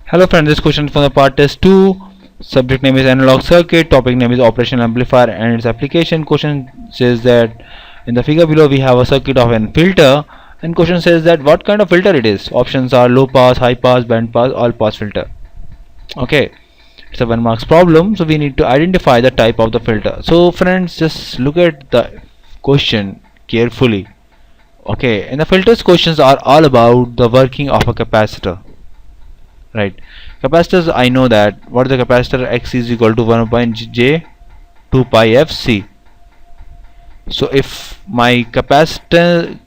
Hello friends, this question from the part test 2. Subject name is analog circuit, topic name is operational amplifier and its application. Question says that in the figure below we have a circuit of an filter, and question says that what kind of filter it is. Options are low pass, high pass, band pass, all pass filter. Okay, it's a 1 marks problem, so we need to identify the type of the filter. So friends, just look at the question carefully. Okay, and the filters questions are all about the working of a capacitor. Right, capacitors, I know that what is the capacitor. X is equal to 1 j 2 pi f c. So if my capacitor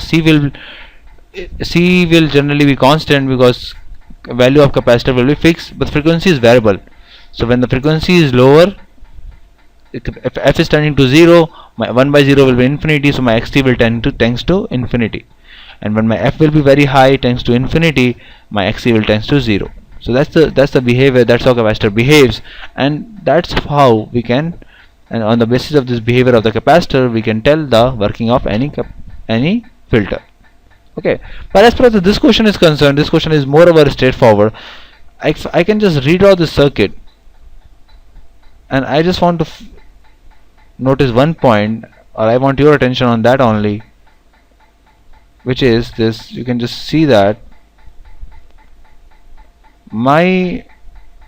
c will generally be constant, because value of capacitor will be fixed, but frequency is variable. So when the frequency is lower, if f is tending to 0, my 1 by 0 will be infinity, so my xt will tends to infinity. And when my f will be very high, tends to infinity, my xc will tends to 0. So that's the behavior, that's how capacitor behaves, and that's how we can, and on the basis of this behavior of the capacitor, we can tell the working of any filter. Okay, but as far as this question is concerned, this question is moreover straightforward. I can just redraw this circuit, and I just want to notice one point, or I want your attention on that only, which is this. You can just see that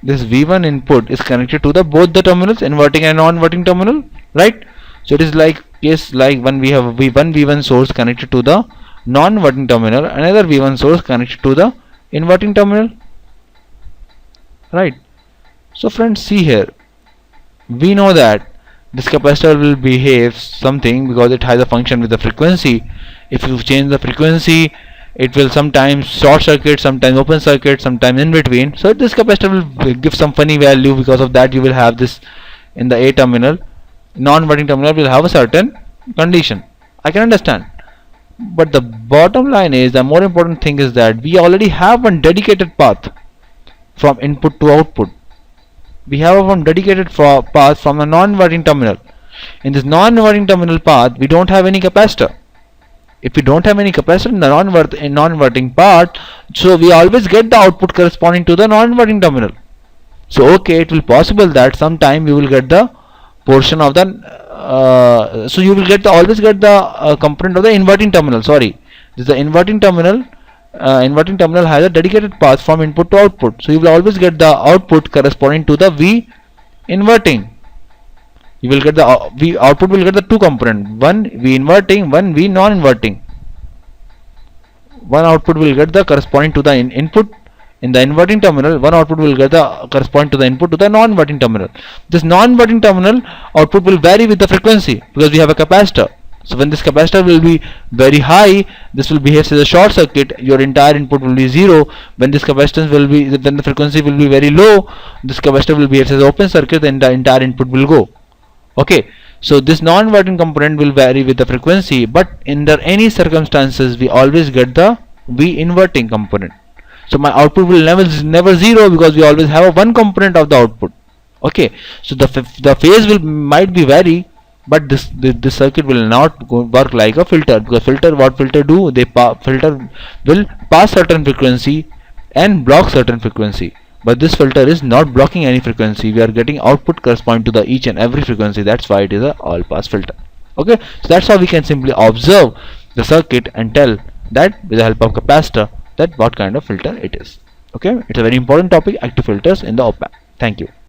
this V1 input is connected to the both the terminals, inverting and non-inverting terminal, right? So it is like when we have one V1 source connected to the non-inverting terminal, another V1 source connected to the inverting terminal, right? So friends, see here, we know that this capacitor will behave something because it has a function with the frequency. If you change the frequency, it will sometimes short circuit, sometimes open circuit, sometimes in between. So this capacitor will give some funny value. Because of that, you will have this in the A terminal, non-inverting terminal will have a certain condition. I can understand, but the bottom line is, the more important thing is that we already have one dedicated path from input to output. We have one dedicated path from a non-inverting terminal. In this non-inverting terminal path, we don't have any capacitor. If we don't have any capacitor in the non-inverting part, so we always get the output corresponding to the non-inverting terminal. So okay, it will possible that sometime you will get the portion of the so you will always get the component of the inverting terminal. Sorry, this is the inverting terminal. Inverting terminal has a dedicated path from input to output, so you will always get the output corresponding to the V inverting. You will get the V output will get the two component, one V inverting, one V non-inverting. One output will get the corresponding to the input in the inverting terminal, one output will get the corresponding to the input to the non-inverting terminal. This non-inverting terminal output will vary with the frequency, because we have a capacitor. So when this capacitor will be very high, this will behave as a short circuit, your entire input will be 0. When this capacitance will be, when the frequency will be very low, this capacitor will behave as an open circuit, and the entire input will go. Okay, so this non-inverting component will vary with the frequency, but under any circumstances we always get the V inverting component. So my output will never 0, because we always have a one component of the output. Okay, so the phase might be vary, but this circuit will not work like a filter, because what filter do, filter will pass certain frequency and block certain frequency, but this filter is not blocking any frequency. We are getting output corresponding to the each and every frequency. That's why it is a all pass filter. Okay, so that's how we can simply observe the circuit and tell that with the help of capacitor that what kind of filter it is. Okay, it's a very important topic, active filters in the op amp. Thank you.